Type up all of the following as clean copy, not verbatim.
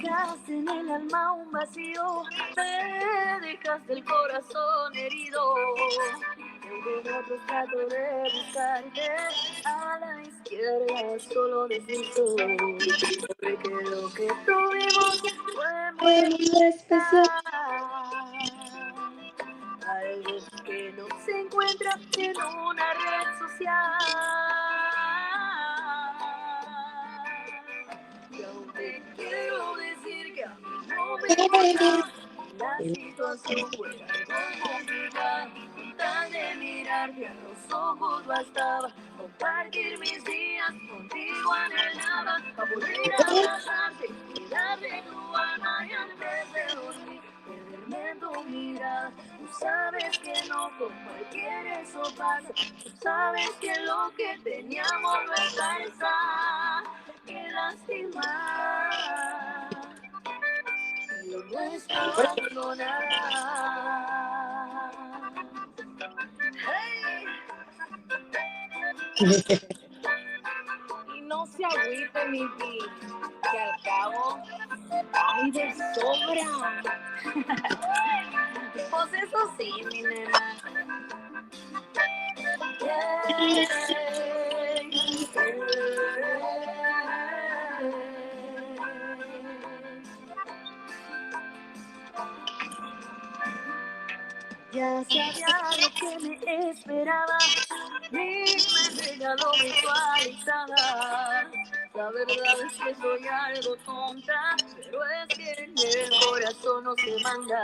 dejaste en el alma un vacío, me dejaste el corazón herido. En otro trato de buscarte, a la izquierda solo desisto. Porque lo que tuvimos fue muy especial. Algo que no se encuentra en una red social. Y aún te quiero decir que a mí no me importa. La situación fue algo complicada. Con tal de mirarte a los ojos bastaba. Compartir mis días contigo anhelaba. Para poder abrazarte y darle tu alma y antes de dormir. Perderme en tu mirada. Tú sabes que no con cualquiera eso pasa. Tú sabes que lo que teníamos no es falsa. Qué lástima. Lo nuestro abandonará. Hey. Y no se agüite mi vida, que al cabo hay de sobra. Pues eso sí, mi nena. Ya sabía lo que me esperaba, ni me regaló visualizada. La verdad es que soy algo tonta, pero es que en el corazón no se manda.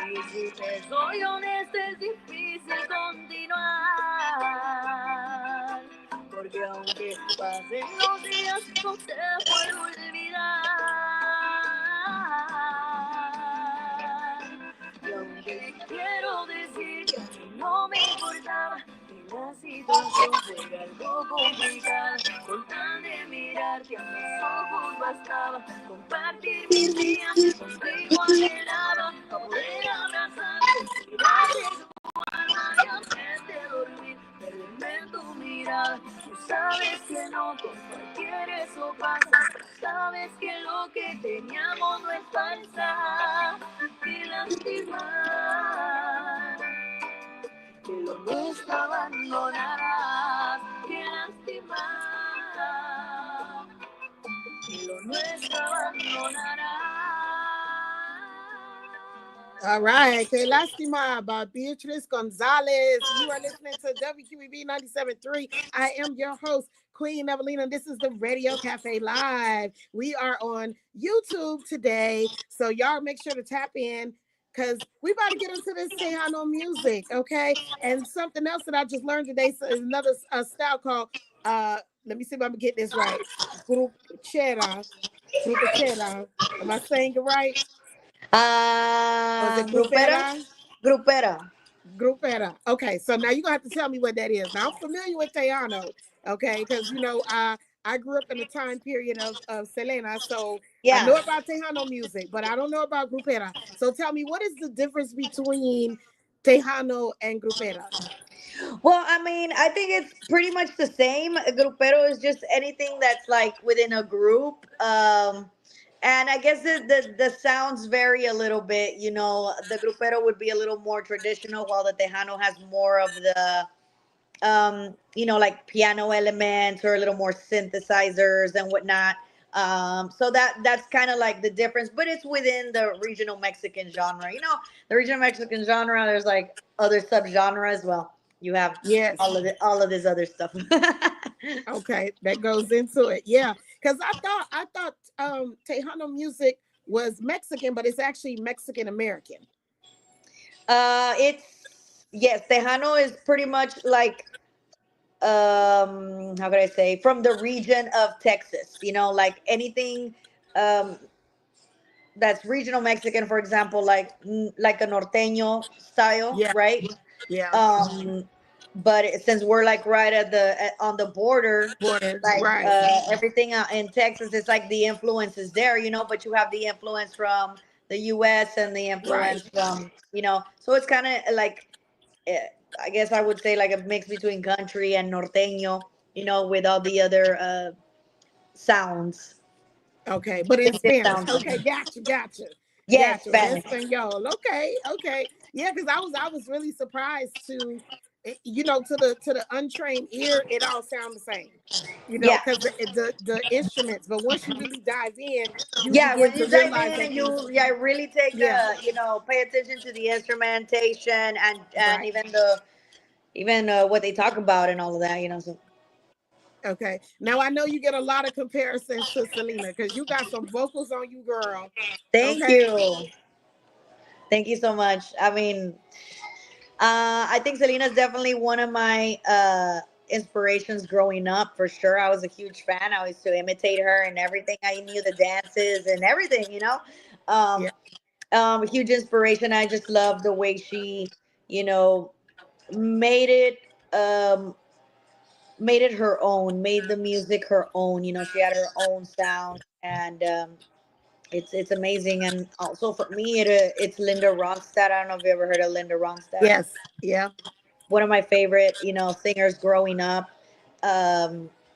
Y si te soy honesta es difícil continuar, porque aunque pasen los días no te puedo olvidar. Y aunque quiero decir que a mí no me importaba, que la situación fuera algo complicada, con tal de mirarte a los ojos bastaba, compartir mis días contigo anhelaba, para poder abrazarte y darte tu alma y antes de dormir, perderme en tu mirada. Tú sabes que no con cualquiera eso pasa, sabes que lo que teníamos no es falsa. Qué lástima que lo nuestro abandonarás. Qué lástima que lo nuestro abandonarás. All right, que lástima by Beatriz Gonzalez. You are listening to WQEB 97.3. I am your host, Queen Evelina. This is the Radio Cafe Live. We are on YouTube today, so y'all make sure to tap in because we about to get into this Tejano music, okay? And something else that I just learned today is another style called, let me see if I'm gonna get this right. Grupchera. Am I saying it right? Was it Grupera? Grupera. Grupera. Okay, so now you're gonna have to tell me what that is. Now I'm familiar with Tejano, okay, because you know I grew up in the time period of Selena, so I know about Tejano music, but I don't know about Grupera. So tell me, what is the difference between Tejano and Grupera? Well, I mean, I think it's pretty much the same. Grupero is just anything that's like within a group. And I guess the sounds vary a little bit. You know, the grupero would be a little more traditional, while the tejano has more of the, like piano elements or a little more synthesizers and whatnot. So that's kind of like the difference, but it's within the regional Mexican genre. You know, the regional Mexican genre, there's like other subgenres as well. You have all of this other stuff. Okay, that goes into it. Yeah, because I thought Tejano music was Mexican, but it's actually Mexican American. Yes, Tejano is pretty much like how could I say, from the region of Texas. You know, like anything um that's regional Mexican, for example, like a norteño style, Yeah, right? yeah. But since we're like right on the border, like Right. everything in Texas, it's like the influence is there, but you have the influence from the US and the influence from, so it's kind of like, I guess I would say like a mix between country and norteño, with all the other sounds. Okay, but in It's just Spanish. sounds. Okay, Yes, gotcha. Spanish. Espanol. Okay. Yeah, because I was really surprised to, to the untrained ear, it all sound the same. Yeah. Because the instruments. But once you really dive in, you Yeah, begin when to you dive realize in that and these. you yeah really take Yeah, pay attention to the instrumentation and right. even what they talk about and all of that, so Okay. Now I know you get a lot of comparisons to Selena because you got some vocals on you, girl. thank Okay. you. Thank you so much. I mean, I think Selena's definitely one of my inspirations growing up for sure. I was a huge fan. I used to imitate her and everything. I knew the dances and everything. Um, Yeah. a huge inspiration. I just love the way she, you know, made it um made it her own, made the music her own. She had her own sound, and it's amazing. And also for me, it's Linda Ronstadt. I don't know if you ever heard of Linda Ronstadt. Yes. Yeah. One of my favorite, singers growing up.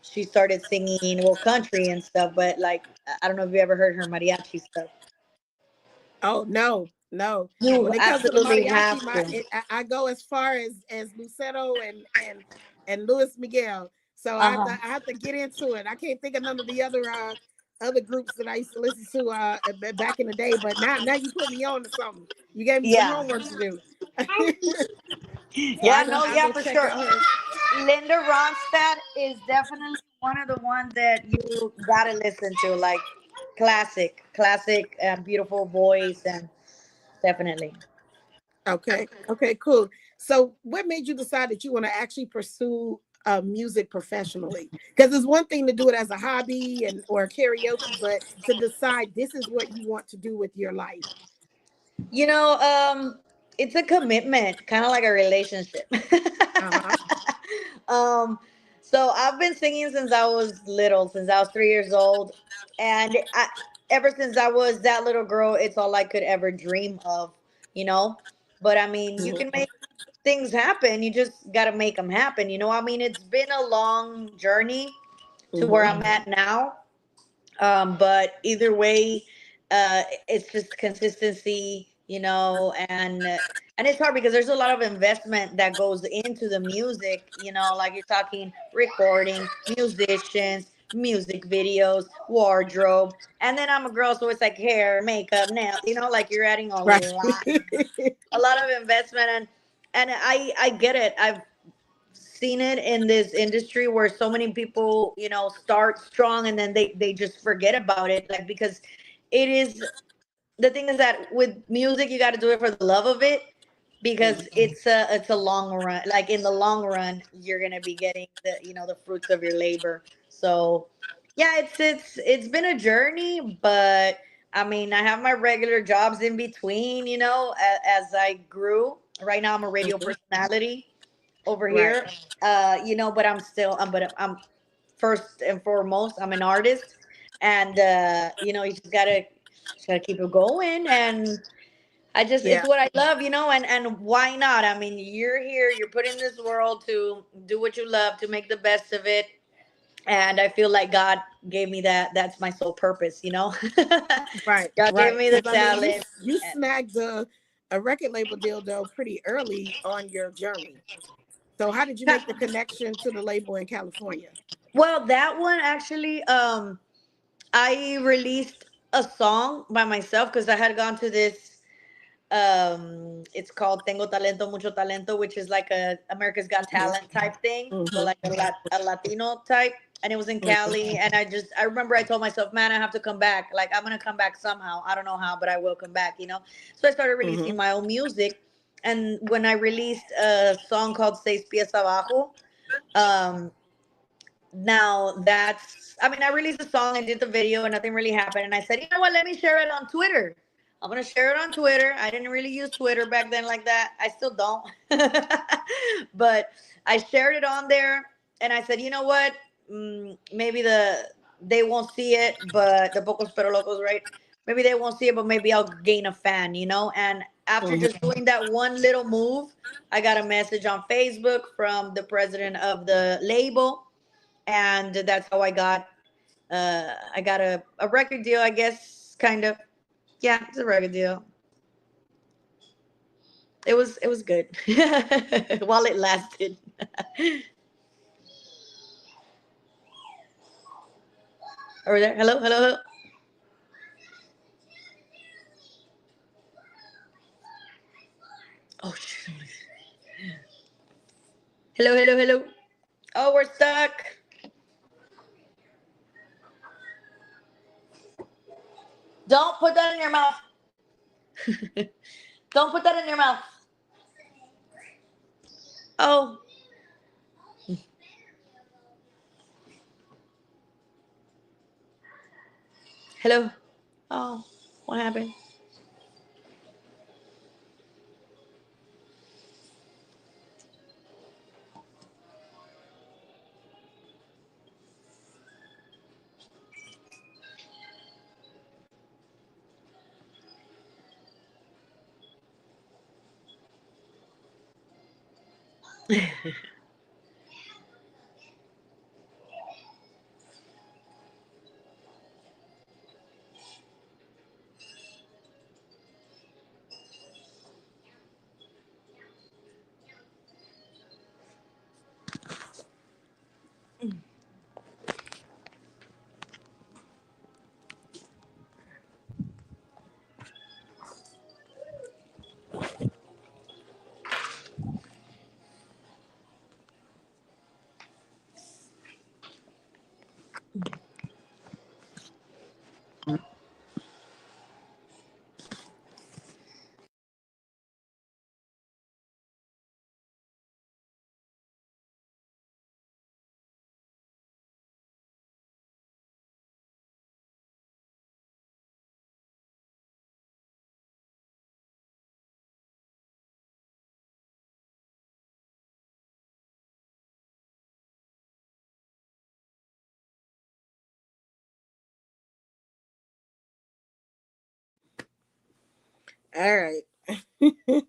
She started singing well country and stuff, but like I don't know if you ever heard her mariachi stuff. Oh no, no. You When it comes to the absolutely have mariachi, to. I go as far as Lucero and Luis Miguel. So Uh huh. I have to get into it. I can't think of none of the other groups that I used to listen to back in the day. But now you put me on to something. You gave me some Yeah. homework to do. So Yeah. No. I Yeah. go For check sure. out her. Linda Ronstadt is definitely one of the ones that you gotta listen to. Like classic, beautiful voice, and definitely. Okay. Okay. Cool. So, what made you decide that you want to actually pursue music professionally? Because it's one thing to do it as a hobby and or karaoke, but to decide this is what you want to do with your life. You know, it's a commitment, kind of like a relationship. Uh huh. um, so I've been singing since I was little, since I was 3 years old, and ever since I was that little girl, it's all I could ever dream of, you know. But I mean, you can make things happen. You just got to make them happen. I mean, it's been a long journey to where Mm-hmm. I'm at now. But either way, it's just consistency, and it's hard because there's a lot of investment that goes into the music, like you're talking recording, musicians, music videos, wardrobe, and then I'm a girl, so it's like hair, makeup, nails, like you're adding Right. a lot of investment, and I get it. I've seen it in this industry where so many people start strong and then they just forget about it, like, because it is the thing is that with music you got to do it for the love of it, because Mhm. it's a long run. Like in the long run you're gonna be getting the fruits of your labor. So yeah, it's been a journey, but I mean, I have my regular jobs in between, as I grew. Right now I'm a radio Mhm. personality over Right. here. But I'm first and foremost, I'm an artist, and you just gotta keep it going. And it's Yeah. what I love, and why not? I mean, you're here, you're put in this world to do what you love, to make the best of it. And I feel like God gave me that. That's my sole purpose. Right. God gave Right. me the Because I mean, you talent. you snagged a record label deal though pretty early on your journey. So how did you make the connection to the label in California? Well, that one actually, I released a song by myself because I had gone to this. It's called Tengo Talento, Mucho Talento, which is like a America's Got Yeah. Talent type thing, but Mm-hmm. like a Latino type. And it was in Mm-hmm. Cali, and I remember I told myself, man, I have to come back. Like I'm gonna come back somehow. I don't know how, but I will come back. So I started Mm-hmm. releasing my own music, and when I released a song called Seis Pies Abajo, um, now I mean, I released a song and did the video and nothing really happened. And I said, you know what, let me share it on Twitter. I'm going to share it on Twitter. I didn't really use Twitter back then like that. I still don't. But I shared it on there and I said, you know what, maybe they won't see it, but the Pocos Pero Locos, right? Maybe they won't see it, but maybe I'll gain a fan. And after Mm-hmm. just doing that one little move, I got a message on Facebook from the president of the label, and that's how I got I got a record deal, I guess, kind of. Yeah, it's a record deal. It was good while it lasted. Over there, hello, hello, hello. Oh shoot. Hello, hello, hello. Oh, we're stuck. Don't put that in your mouth. Don't put that in your mouth. Oh, hello. Oh, what happened? All right.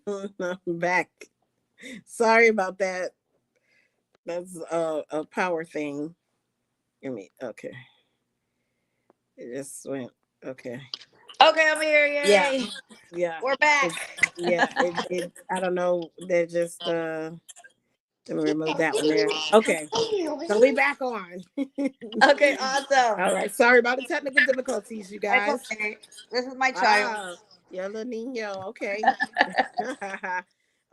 I'm back. Sorry about that. That's a power thing. I mean, okay. It just went. Okay. Okay, I'm here. Yeah. Yay. Yeah. We're back. It's yeah. It. I don't know. They're just. Let me remove that one there. Okay. So we back on. Okay, awesome. All right. Sorry about the technical difficulties, you It's guys. okay. This is my child. Ah, yeah, little Nino. Okay.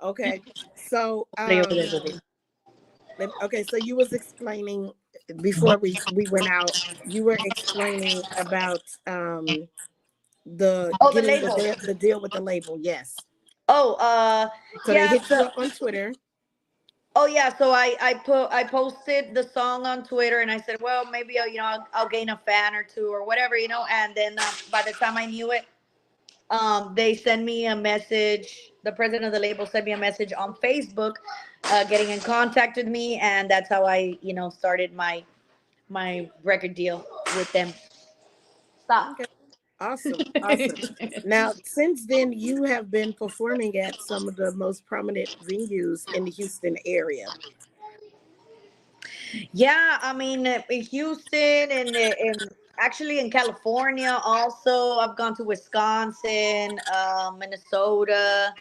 Okay. So Play over there with it. okay, so you was explaining before we went out, you were explaining about the Oh, the getting label. the deal with the label. Yes. Oh, So they yeah. hit you up on Twitter. Oh yeah, so I posted the song on Twitter and I said, well, maybe I'll gain a fan or two or whatever, and then by the time I knew it, they sent me a message. The president of the label sent me a message on Facebook, getting in contact with me, and that's how I started my record deal with them. Stop. Okay. Awesome. Awesome. Now, since then, you have been performing at some of the most prominent venues in the Houston area. Yeah, I mean, in Houston and actually in California also. I've gone to Wisconsin, Minnesota.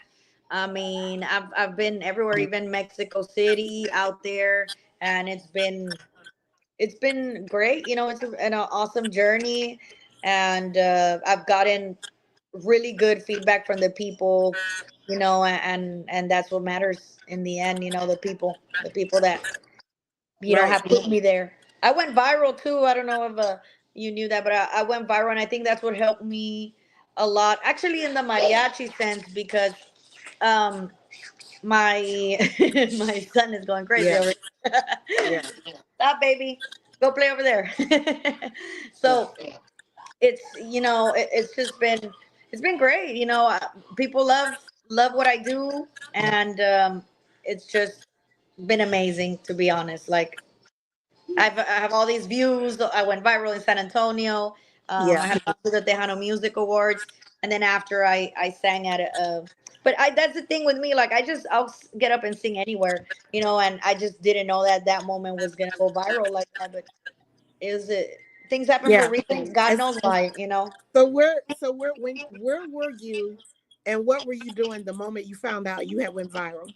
I mean, I've been everywhere, even Mexico City out there, and it's been great. It's an awesome journey, and I've gotten really good feedback from the people. And that's what matters in the end. The people that Right. have put me there. I went viral too. I don't know if you knew that, but I went viral, and I think that's what helped me a lot, actually, in the mariachi sense, because um my my son is going crazy Yeah. over here. Yeah. Stop, baby. Go play over there. Yeah. So it's just been great. People love what I do, and it's just been amazing, to be honest. Like, I have all these views. I went viral in San Antonio. Yeah. I have gone to the Tejano Music Awards, and then after I sang at but that's the thing with me. Like, I'll get up and sing anywhere, and I just didn't know that moment was gonna go viral like that. But it was Things happen for a Yeah. reason. God As, knows why. where were you and what were you doing the moment you found out you had went viral?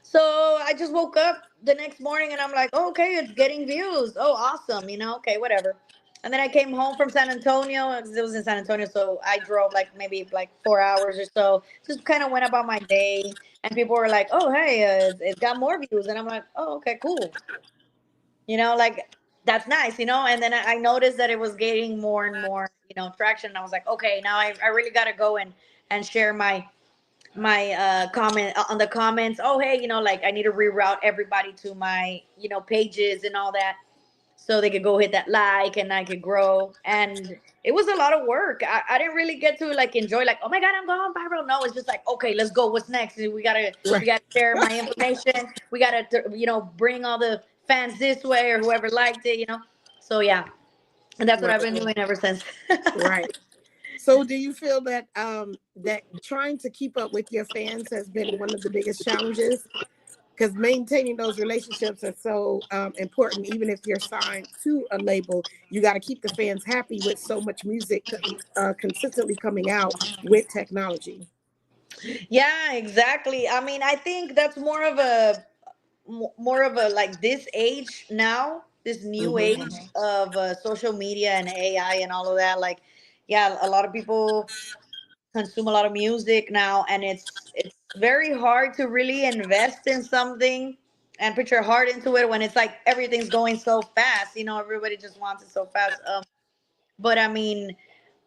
So I just woke up the next morning and I'm like, oh, okay, it's getting views. Oh, awesome. Okay, whatever. And then I came home from San Antonio because it was in San Antonio. So I drove like maybe like 4 hours or so. Just kind of went about my day. And people were like, oh, hey, it's got more views. And I'm like, oh, okay, cool. Like that's nice. And then I noticed that it was getting more and more, traction. And I was like, okay, now I really got to go and share my comment on the comments. Oh, hey, like I need to reroute everybody to my pages and all that, so they could go hit that like and I could grow. And it was a lot of work. I didn't really get to like enjoy like, oh my god, I'm going viral. No, it's just like, okay, let's go, what's next? we gotta we Right. gotta share my information. We gotta bring all the fans this way, or whoever liked it. So yeah, and that's what Right. I've been doing ever since. Right. So do you feel that that trying to keep up with your fans has been one of the biggest challenges? Because maintaining those relationships are so important. Even if you're signed to a label, you got to keep the fans happy with so much music consistently coming out with technology. Yeah, exactly. I mean, I think that's more of a like this age now, this new Hmm. age of social media and AI and all of that. Like, yeah, a lot of people consume a lot of music now, and it's very hard to really invest in something and put your heart into it when it's like everything's going so fast. Everybody just wants it so fast. But I mean,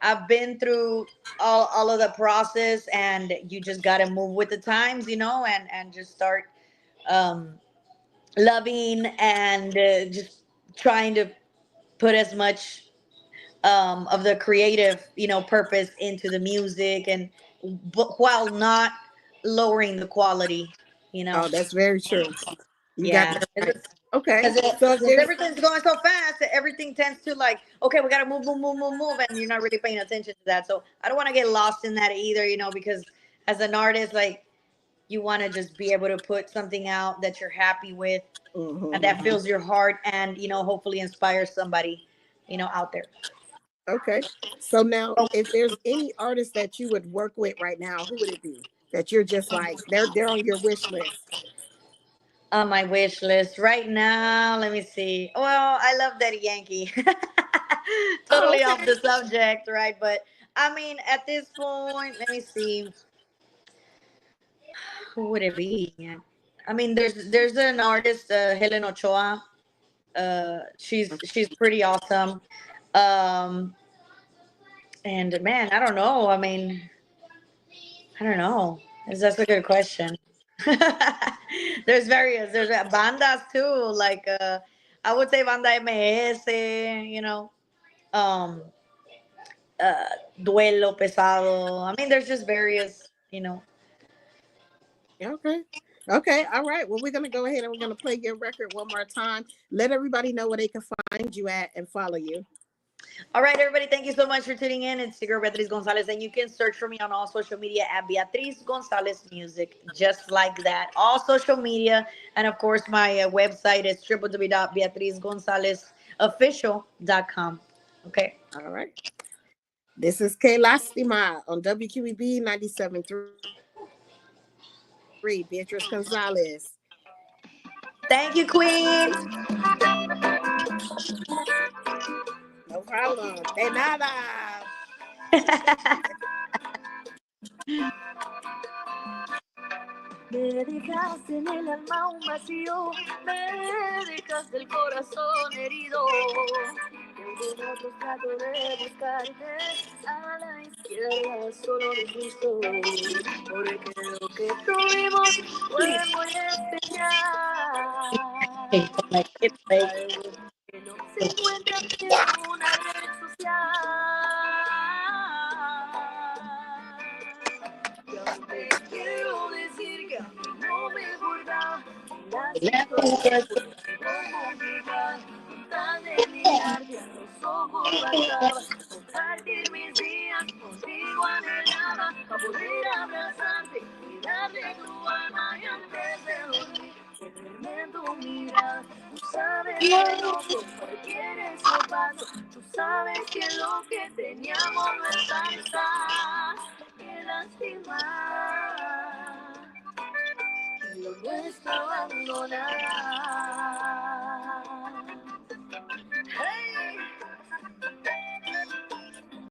I've been through all of the process, and you just got to move with the times, and just start um loving and just trying to put as much of the creative purpose into the music, and but while not lowering the quality you know Oh, that's very true. You got yeah, that right. Okay. because So if since there's everything's going so fast, everything tends to like, okay, we gotta move, move, move, move, move, and you're not really paying attention to that. So I don't want to get lost in that either, because as an artist, like, you want to just be able to put something out that you're happy with and that Mhm. fills your heart, and hopefully inspires somebody out there. Okay. So now, if there's any artist that you would work with right now, who would it be? That you're just like they're on your wish list. On my wish list right now, let me see. Well, I love Daddy Yankee. Oh, Totally off okay. the subject, right? But I mean, at this point, let me see. Who would it be? Yeah. I mean, there's an artist, Helen Ochoa. She's pretty awesome. Um, and man, I don't know. I mean, I don't know. That's a good question. There's various. There's bandas too. Like I would say banda MS. Um, uh, duelo pesado. I mean, there's just various. Okay. Okay. All right. Well, we're gonna go ahead and we're gonna play your record one more time. Let everybody know where they can find you at and follow you. All right, everybody. Thank you so much for tuning in. It's your girl Beatriz Gonzalez, and you can search for me on all social media at Beatriz Gonzalez Music, just like that. All social media, and of course, my website is www.beatrizgonzalezofficial.com. Okay. All right. This is K Lastima on WQEB 97.3. Beatriz Gonzalez. Thank you, Queen. No problem. De nada. Me dejaste en el alma un vacío, me dejaste el corazón herido. En otros trato de buscarte, a la izquierda solo desisto, porque lo que tuvimos fue muy especial. Algo que no se encuentra en una red social. Y aunque quiero decir que a mí no me importa, la situación fue complicada. Con tal de mirarte a los ojos bastaba compartir mis días contigo anhelaba para poder abrazarte y darle tu alma y antes de dormir tenerme en tu mirada. Tú sabes que no soy cualquier eso pasó. Tú sabes que lo que teníamos no está, qué lástima. Lo nuestro abandonará.